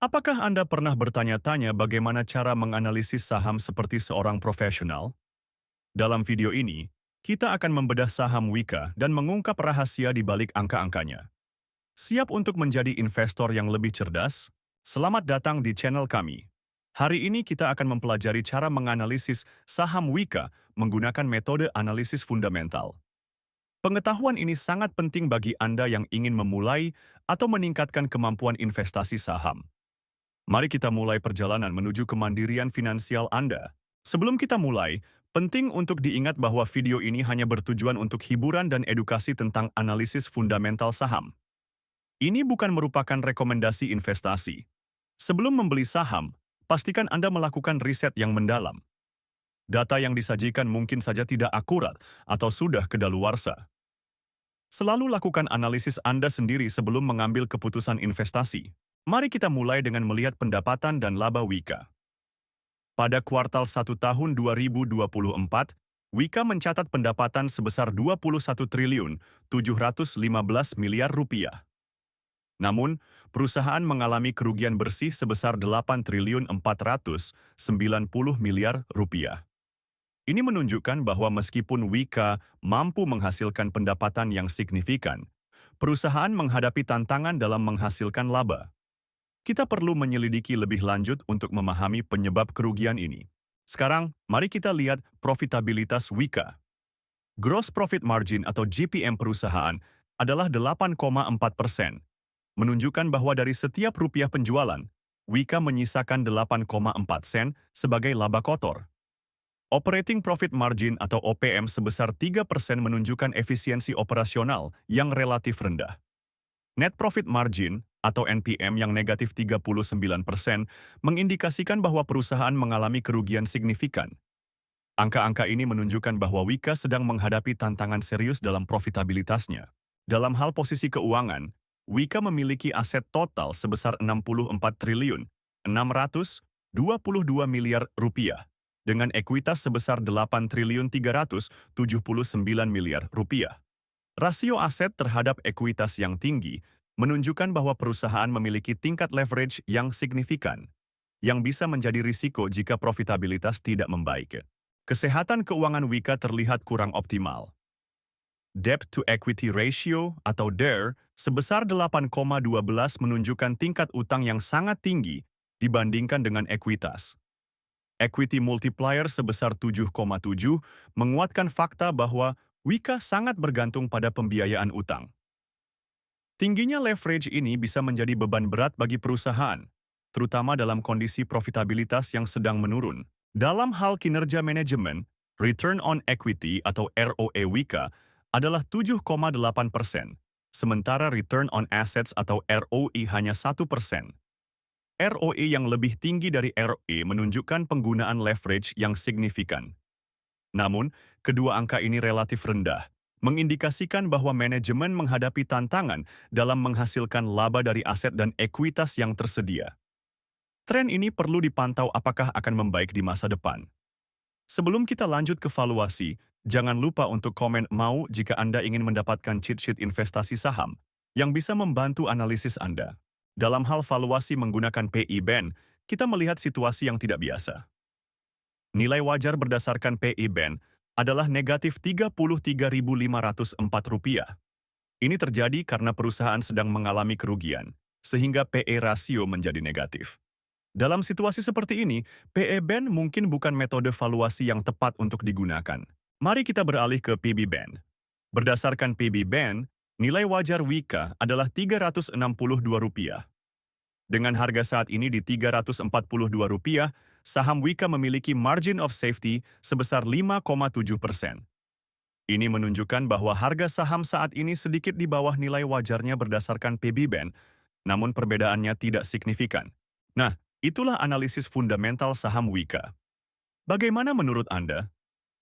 Apakah Anda pernah bertanya-tanya bagaimana cara menganalisis saham seperti seorang profesional? Dalam video ini, kita akan membedah saham Wika dan mengungkap rahasia di balik angka-angkanya. Siap untuk menjadi investor yang lebih cerdas? Selamat datang di channel kami. Hari ini kita akan mempelajari cara menganalisis saham Wika menggunakan metode analisis fundamental. Pengetahuan ini sangat penting bagi Anda yang ingin memulai atau meningkatkan kemampuan investasi saham. Mari kita mulai perjalanan menuju kemandirian finansial Anda. Sebelum kita mulai, penting untuk diingat bahwa video ini hanya bertujuan untuk hiburan dan edukasi tentang analisis fundamental saham. Ini bukan merupakan rekomendasi investasi. Sebelum membeli saham, pastikan Anda melakukan riset yang mendalam. Data yang disajikan mungkin saja tidak akurat atau sudah kedaluarsa. Selalu lakukan analisis Anda sendiri sebelum mengambil keputusan investasi. Mari kita mulai dengan melihat pendapatan dan laba Wika. Pada kuartal 1 tahun 2024, Wika mencatat pendapatan sebesar 21 triliun 715 miliar rupiah. Namun, perusahaan mengalami kerugian bersih sebesar 8 triliun 490 miliar rupiah. Ini menunjukkan bahwa meskipun Wika mampu menghasilkan pendapatan yang signifikan, perusahaan menghadapi tantangan dalam menghasilkan laba. Kita perlu menyelidiki lebih lanjut untuk memahami penyebab kerugian ini. Sekarang, mari kita lihat profitabilitas Wika. Gross Profit Margin atau GPM perusahaan adalah 8,4%, menunjukkan bahwa dari setiap rupiah penjualan, Wika menyisakan 8,4 sen sebagai laba kotor. Operating Profit Margin atau OPM sebesar 3% menunjukkan efisiensi operasional yang relatif rendah. Net Profit Margin atau NPM yang negatif 39% mengindikasikan bahwa perusahaan mengalami kerugian signifikan. Angka-angka ini menunjukkan bahwa Wika sedang menghadapi tantangan serius dalam profitabilitasnya. Dalam hal posisi keuangan, Wika memiliki aset total sebesar 64 triliun 622 miliar rupiah dengan ekuitas sebesar 8 triliun 379 miliar rupiah. Rasio aset terhadap ekuitas yang tinggi menunjukkan bahwa perusahaan memiliki tingkat leverage yang signifikan, yang bisa menjadi risiko jika profitabilitas tidak membaik. Kesehatan keuangan Wika terlihat kurang optimal. Debt to Equity Ratio atau DER sebesar 8,12 menunjukkan tingkat utang yang sangat tinggi dibandingkan dengan ekuitas. Equity multiplier sebesar 7,7 menguatkan fakta bahwa Wika sangat bergantung pada pembiayaan utang. Tingginya leverage ini bisa menjadi beban berat bagi perusahaan, terutama dalam kondisi profitabilitas yang sedang menurun. Dalam hal kinerja manajemen, Return on Equity atau ROE Wika adalah 7,8%, sementara Return on Assets atau ROE hanya 1%. ROE yang lebih tinggi dari ROE menunjukkan penggunaan leverage yang signifikan. Namun, kedua angka ini relatif rendah, mengindikasikan bahwa manajemen menghadapi tantangan dalam menghasilkan laba dari aset dan ekuitas yang tersedia. Tren ini perlu dipantau apakah akan membaik di masa depan. Sebelum kita lanjut ke valuasi, jangan lupa untuk komen mau jika Anda ingin mendapatkan cheat sheet investasi saham yang bisa membantu analisis Anda. Dalam hal valuasi menggunakan PE Band, kita melihat situasi yang tidak biasa. Nilai wajar berdasarkan PE Band adalah negatif Rp33.504. Ini terjadi karena perusahaan sedang mengalami kerugian, sehingga PE rasio menjadi negatif. Dalam situasi seperti ini, PE Band mungkin bukan metode valuasi yang tepat untuk digunakan. Mari kita beralih ke PB Band. Berdasarkan PB Band, nilai wajar Wika adalah Rp362. Dengan harga saat ini di Rp342, saham Wika memiliki margin of safety sebesar 5,7%. Ini menunjukkan bahwa harga saham saat ini sedikit di bawah nilai wajarnya berdasarkan PB Band, namun perbedaannya tidak signifikan. Nah, itulah analisis fundamental saham Wika. Bagaimana menurut Anda?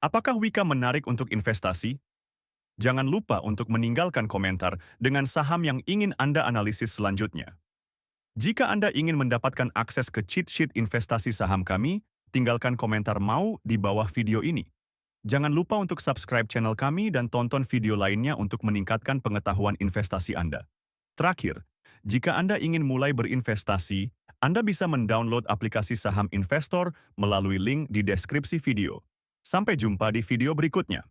Apakah Wika menarik untuk investasi? Jangan lupa untuk meninggalkan komentar dengan saham yang ingin Anda analisis selanjutnya. Jika Anda ingin mendapatkan akses ke cheat sheet investasi saham kami, tinggalkan komentar mau di bawah video ini. Jangan lupa untuk subscribe channel kami dan tonton video lainnya untuk meningkatkan pengetahuan investasi Anda. Terakhir, jika Anda ingin mulai berinvestasi, Anda bisa mendownload aplikasi saham investor melalui link di deskripsi video. Sampai jumpa di video berikutnya.